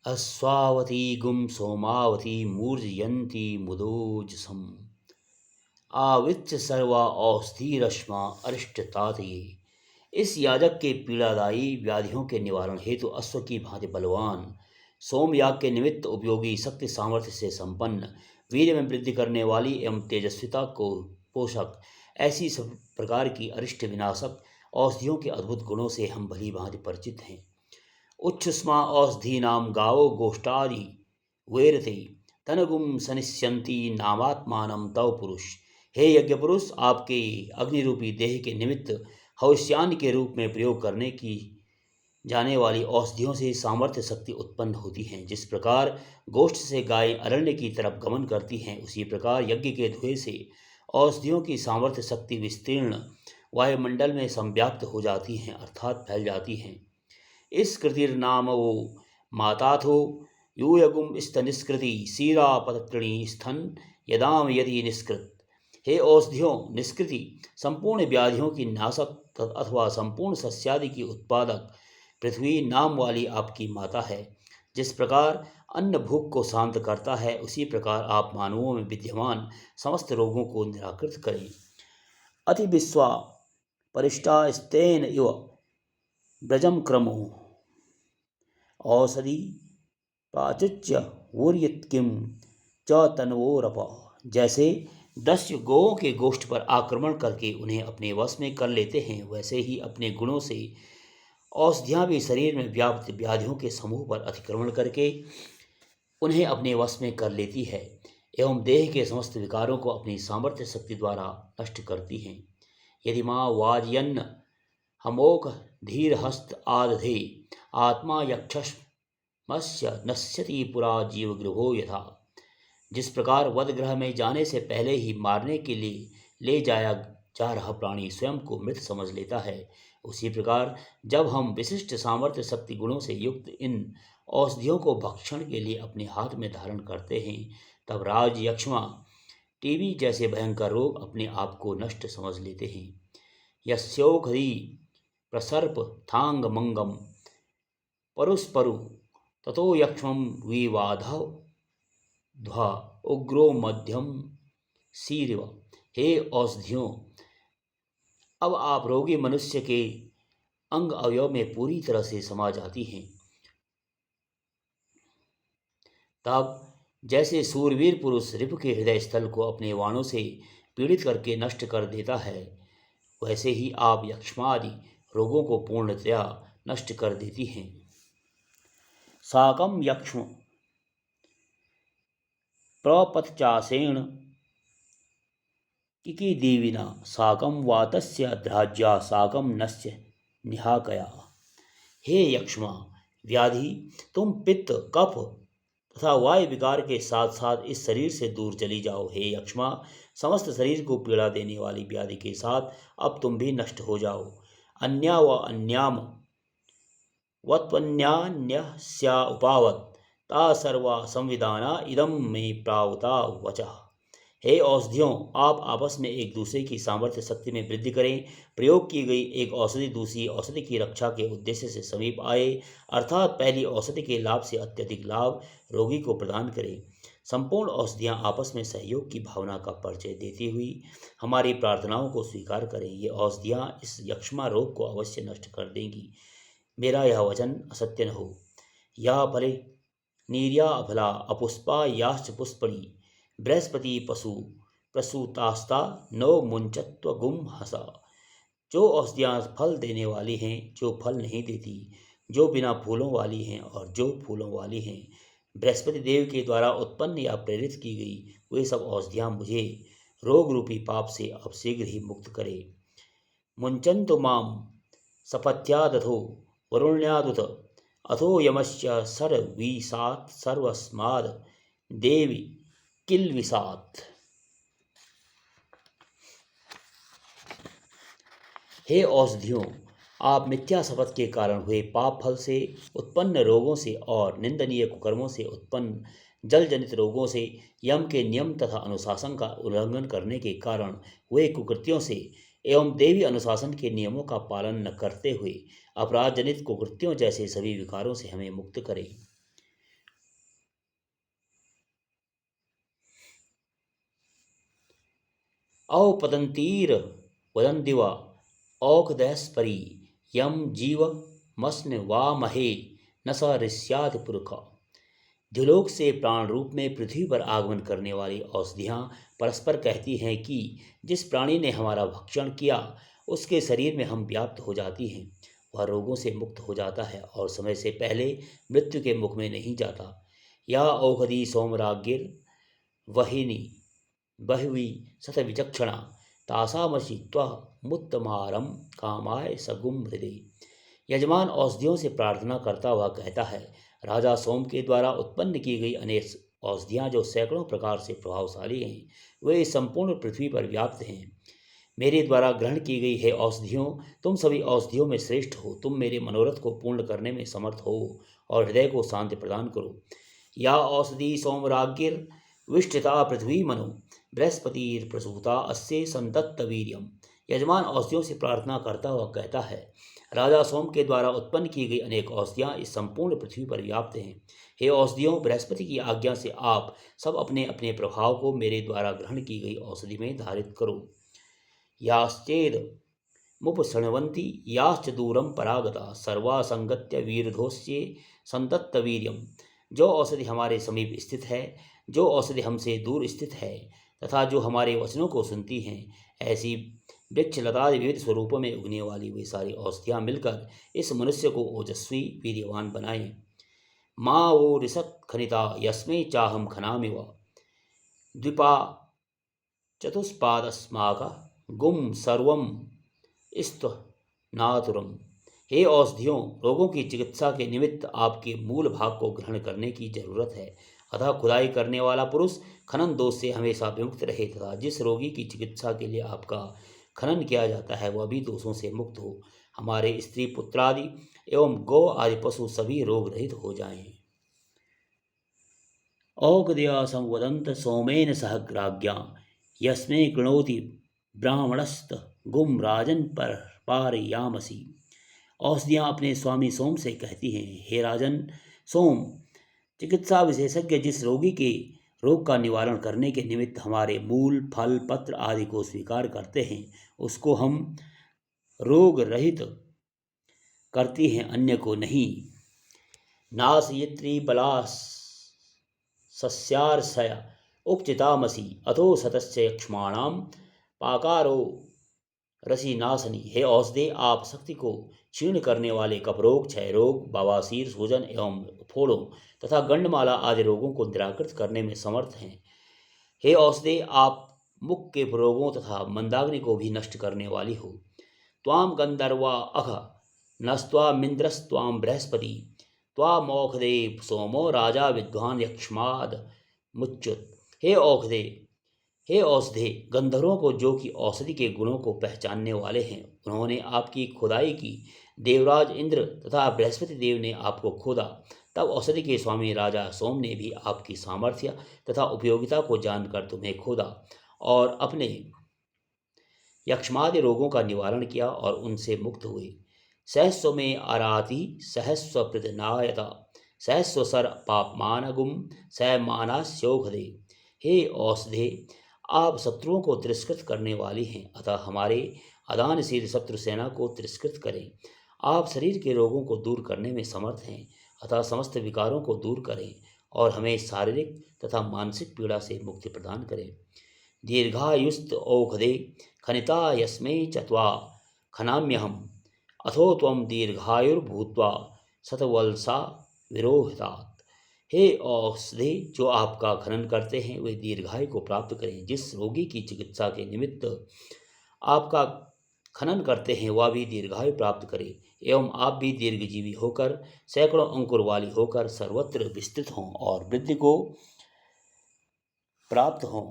अस्वावती गुम सोमावती मूर्जयंती मुदोजसम आवृत्य सर्वा औषधीरश्मा अरिष्टतातये। इस याजक के पीड़ादायी व्याधियों के निवारण हेतु अश्व की भांति बलवान, सोमयाग के निमित्त उपयोगी, शक्ति सामर्थ्य से संपन्न, वीर्य में वृद्धि करने वाली एवं तेजस्विता को पोषक, ऐसी सब प्रकार की अरिष्ट विनाशक औषधियों के अद्भुत गुणों से हम भली भांति परिचित हैं। उच्छुष्मा औषधि नाम गावो गोष्ठादि वेरते तनगुम सनिष्यंती नामात्मानम तव पुरुष। हे यज्ञ पुरुष, आपके अग्निरूपी देह के निमित्त हविष्यान्न के रूप में प्रयोग करने की जाने वाली औषधियों से सामर्थ्य शक्ति उत्पन्न होती है। जिस प्रकार गोष्ठ से गाय अरण्य की तरफ गमन करती हैं, उसी प्रकार यज्ञ के धुएं से औषधियों की सामर्थ्य शक्ति विस्तीर्ण वायुमंडल में संव्याप्त हो जाती हैं, अर्थात फैल जाती हैं। इस कृतिर नाम वो माताथो यूयगुम स्तनिष्कृति सीरा पतृणी स्थन यदाम यदि निष्कृत। हे औषधियों निष्कृति, संपूर्ण व्याधियों की नाशक अथवा संपूर्ण सस्यादि की उत्पादक पृथ्वी नाम वाली आपकी माता है। जिस प्रकार अन्न भूख को शांत करता है, उसी प्रकार आप मानवों में विद्यमान समस्त रोगों को निराकृत करें। अति विश्वा परिष्टा स्तेन इव ब्रजम क्रमो औषधि प्राचुच्य वूर्यत किम च तन्वोरप। जैसे दस्यु गौओं के गोष्ठ पर आक्रमण करके उन्हें अपने वश में कर लेते हैं, वैसे ही अपने गुणों से औषधियाँ भी शरीर में व्याप्त व्याधियों के समूह पर अतिक्रमण करके उन्हें अपने वश में कर लेती है एवं देह के समस्त विकारों को अपनी सामर्थ्य शक्ति द्वारा नष्ट करती हैं। यदि माँ वाजयन्न हमोक धीर हस्त आदधे आत्मा यक्षमस्य नश्यति पुरा जीव गृहो यथा। जिस प्रकार वधगृह में जाने से पहले ही मारने के लिए ले जाया जा रहा प्राणी स्वयं को मृत समझ लेता है, उसी प्रकार जब हम विशिष्ट सामर्थ्य शक्ति गुणों से युक्त इन औषधियों को भक्षण के लिए अपने हाथ में धारण करते हैं, तब राज यक्ष्मा टीबी जैसे भयंकर रोग अपने आप को नष्ट समझ लेते हैं। यस्योखरी प्रसर्प थांग मंगम परुस्परु ततो यक्ष्मं विवाधव ध्वा उग्रो मध्यम सीरिव। हे औषधियों, अब आप रोगी मनुष्य के अंग अवयव में पूरी तरह से समा जाती हैं। तब जैसे सूरवीर पुरुष रिपु के हृदय स्थल को अपने वाणों से पीड़ित करके नष्ट कर देता है, वैसे ही आप यक्ष्मादि रोगों को पूर्णतया नष्ट कर देती हैं। साकम यक्ष्म प्रपतचासेण किकी देविना साकम वातस्य द्राज्या साकम नस्य निहाकया। हे यक्ष्मा व्याधि, तुम पित्त कफ तथा वायु विकार के साथ साथ इस शरीर से दूर चली जाओ। हे यक्ष्मा, समस्त शरीर को पीड़ा देने वाली व्याधि के साथ अब तुम भी नष्ट हो जाओ। अन्या व अन्याम वत्पन्यान्यस्या उपावत ता सर्वा संविधाना इदम में प्रावता वचः। हे औषधियों, आप आपस में एक दूसरे की सामर्थ्य शक्ति में वृद्धि करें। प्रयोग की गई एक औषधि दूसरी औषधि की रक्षा के उद्देश्य से समीप आए, अर्थात पहली औषधि के लाभ से अत्यधिक लाभ रोगी को प्रदान करें। संपूर्ण औषधियाँ आपस में सहयोग की भावना का परिचय देती हुई हमारी प्रार्थनाओं को स्वीकार करें। ये औषधियाँ इस यक्ष्मा रोग को अवश्य नष्ट कर देंगी। मेरा यह वचन असत्य न हो। या फले नीर्या अफला अपुष्पा याश्च पुष्पणी बृहस्पति पशु प्रसूतास्ता नो मुंचत्व गुम हसा। जो औषधियाँ फल देने वाली हैं, जो फल नहीं देती, जो बिना फूलों वाली हैं और जो फूलों वाली हैं, बृहस्पति देव के द्वारा उत्पन्न या प्रेरित की गई, वे सब औषधियाँ मुझे रोग रूपी पाप से अब शीघ्र ही मुक्त करे। मुंचन्तु माम सपत्यादथो वरुण्यादुत अथो यमश्च सर्वीसात् सर्वस्माद् देवी किल्विषात्। हे औषधियों, आप मिथ्या शपथ के कारण हुए पाप फल से उत्पन्न रोगों से और निंदनीय कुकर्मों से उत्पन्न जल जनित रोगों से, यम के नियम तथा अनुशासन का उल्लंघन करने के कारण हुए कुकृत्यों से एवं देवी अनुशासन के नियमों का पालन न करते हुए अपराध जनित कुकृत्यों जैसे सभी विकारों से हमें मुक्त करें। औपतंतीर वदन्दिव औषधस्परी यम जीव मस्न वामहे न स ऋष्याति पुरुष। द्युलोक से प्राण रूप में पृथ्वी पर आगमन करने वाली औषधियाँ परस्पर कहती हैं कि जिस प्राणी ने हमारा भक्षण किया उसके शरीर में हम व्याप्त हो जाती हैं। वह रोगों से मुक्त हो जाता है और समय से पहले मृत्यु के मुख में नहीं जाता। या औषधि सोमराज्ञिर वहिनी बहवी शतविचक्षणा तासामसि त्वमुत्तमारं कामाय सगुम हृदय। यजमान औषधियों से प्रार्थना करता हुआ कहता है, राजा सोम के द्वारा उत्पन्न की गई अनेक औषधियाँ जो सैकड़ों प्रकार से प्रभावशाली हैं, वे इस संपूर्ण पृथ्वी पर व्याप्त हैं। मेरे द्वारा ग्रहण की गई है औषधियों, तुम सभी औषधियों में श्रेष्ठ हो। तुम मेरे मनोरथ को पूर्ण करने में समर्थ हो और हृदय को शांति प्रदान करो। या औषधि सोमराज्ञिर विष्ठिता पृथ्वी मनु बृहस्पतिर प्रसूता अस्य संतत्त वीर्यम। यजमान औषधियों से प्रार्थना करता हुआ कहता है, राजा सोम के द्वारा उत्पन्न की गई अनेक औषधियाँ इस संपूर्ण पृथ्वी पर व्याप्त हैं। हे औषधियों, बृहस्पति की आज्ञा से आप सब अपने अपने प्रभाव को मेरे द्वारा ग्रहण की गई औषधि में धारित करो। याश्चेद मुपशृण्वन्ति याश्च दूरम परागता सर्वा संगत्य वीरधोष्ये संतत्त वीर्यम। जो औषधि हमारे समीप स्थित है, जो औषधि हमसे दूर स्थित है तथा जो हमारे वचनों को सुनती हैं, ऐसी वृक्ष लता विविध स्वरूपों में उगने वाली वे सारी औषधियाँ मिलकर इस मनुष्य को ओजस्वी वीर्यवान बनाएं। माँ वो रिसत खनिता यस्मै चाहम खनामिव द्विपा चतुष्पादस्माक गुम सर्वम नातुरम। हे औषधियों, रोगों की चिकित्सा के निमित्त आपके मूल भाग को ग्रहण करने की जरूरत है। अतः खुदाई करने वाला पुरुष खनन दोष से हमेशा विमुक्त रहे तथा जिस रोगी की चिकित्सा के लिए आपका खनन किया जाता है वह भी दोषों से मुक्त हो। हमारे स्त्री पुत्र आदि एवं गौ आदि पशु सभी रोग रहित हो जाएं। औगदया संवदंत सोमेन सह ग्राज्ञा यस्मै कृणोति ब्राह्मणस्त गुम राजन पर पारयामसी। औषधियाँ अपने स्वामी सोम से कहती हैं, हे राजन सोम, चिकित्सा विशेषज्ञ जिस रोगी के रोग का निवारण करने के निमित्त हमारे मूल फल पत्र आदि को स्वीकार करते हैं उसको हम रोग रहित करती हैं, अन्य को नहीं। नासयित्री बलास सस्यार्षय उपचितामसी अथो सतस्य यक्ष्माणाम पाकारो रसी नासनी। हे औषधे, आप शक्ति को क्षीण करने वाले कपरोग, क्षय रोग, बवासीर, सूजन एवं फोड़ों तथा गंडमाला आदि रोगों को निराकृत करने में समर्थ हैं। हे औषधे, आप मुख के रोगों तथा मंदाग्नि को भी नष्ट करने वाली हो। त्वाम गंधर्वा अघ नस्त्वामिंद्रस्त्वाम बृहस्पति त्वामौषधे सोमो राजा विद्वान यक्ष्माद मुच्युत। हे औषधे, गंधर्वों को जो कि औषधि के गुणों को पहचानने वाले हैं, उन्होंने आपकी खुदाई की। देवराज इंद्र तथा बृहस्पति देव ने आपको खोदा। तब औषधि के स्वामी राजा सोम ने भी आपकी सामर्थ्य तथा उपयोगिता को जानकर तुम्हें खोदा और अपने यक्ष्मादि रोगों का निवारण किया और उनसे मुक्त हुए। सहस्व में आराति सहस्व प्रदनायता सहस्व सर पापमानगुम सैमानास्योघदे। हे औषधे, आप शत्रुओं को तिरस्कृत करने वाली हैं, अतः हमारे अदानशील शत्रु सेना को तिरस्कृत करें। आप शरीर के रोगों को दूर करने में समर्थ हैं, अतः समस्त विकारों को दूर करें और हमें शारीरिक तथा मानसिक पीड़ा से मुक्ति प्रदान करें। दीर्घायुस्त औषधे खनिता यस्मै चत्वा खनाम्यहम अथो त्वं दीर्घायुर्भूत्वा शतवल्सा विरोहितात्। हे औषधे, जो आपका खनन करते हैं वे दीर्घायु को प्राप्त करें। जिस रोगी की चिकित्सा के निमित्त आपका खनन करते हैं वह भी दीर्घायु प्राप्त करे एवं आप भी दीर्घजीवी होकर सैकड़ों अंकुर वाली होकर सर्वत्र विस्तृत हों और वृद्धि को प्राप्त हों।